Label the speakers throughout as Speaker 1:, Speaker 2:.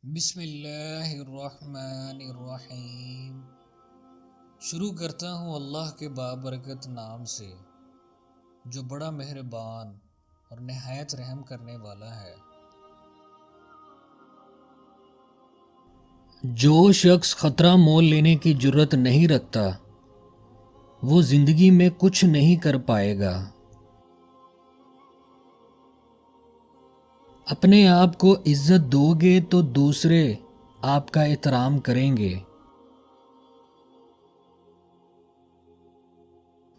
Speaker 1: بسم اللہ الرحمن الرحیم۔ شروع کرتا ہوں اللہ کے بابرکت نام سے جو بڑا مہربان اور نہایت رحم کرنے والا ہے۔ جو شخص خطرہ مول لینے کی جرت نہیں رکھتا وہ زندگی میں کچھ نہیں کر پائے گا۔ اپنے آپ کو عزت دو گے تو دوسرے آپ کا احترام کریں گے۔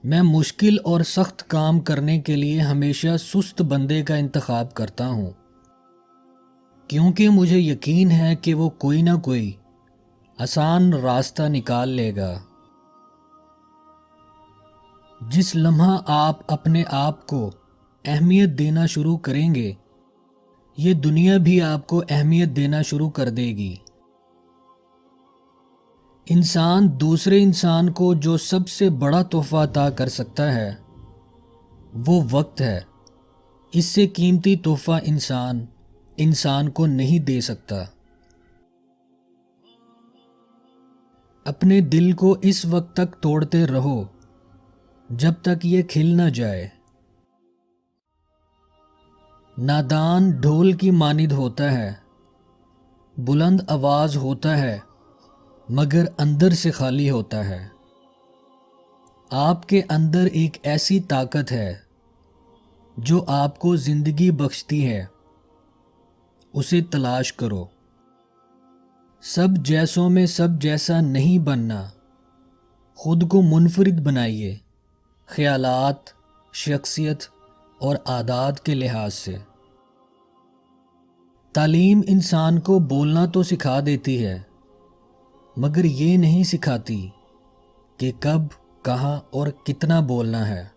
Speaker 1: میں مشکل اور سخت کام کرنے کے لیے ہمیشہ سست بندے کا انتخاب کرتا ہوں، کیونکہ مجھے یقین ہے کہ وہ کوئی نہ کوئی آسان راستہ نکال لے گا۔ جس لمحہ آپ اپنے آپ کو اہمیت دینا شروع کریں گے، یہ دنیا بھی آپ کو اہمیت دینا شروع کر دے گی۔ انسان دوسرے انسان کو جو سب سے بڑا تحفہ عطا کر سکتا ہے وہ وقت ہے۔ اس سے قیمتی تحفہ انسان کو نہیں دے سکتا۔ اپنے دل کو اس وقت تک توڑتے رہو جب تک یہ کھل نہ جائے۔ نادان ڈھول کی مانند ہوتا ہے، بلند آواز ہوتا ہے مگر اندر سے خالی ہوتا ہے۔ آپ کے اندر ایک ایسی طاقت ہے جو آپ کو زندگی بخشتی ہے، اسے تلاش کرو۔ سب جیسوں میں سب جیسا نہیں بننا، خود کو منفرد بنائیے، خیالات، شخصیت اور عادات کے لحاظ سے۔ تعلیم انسان کو بولنا تو سکھا دیتی ہے مگر یہ نہیں سکھاتی کہ کب، کہاں اور کتنا بولنا ہے۔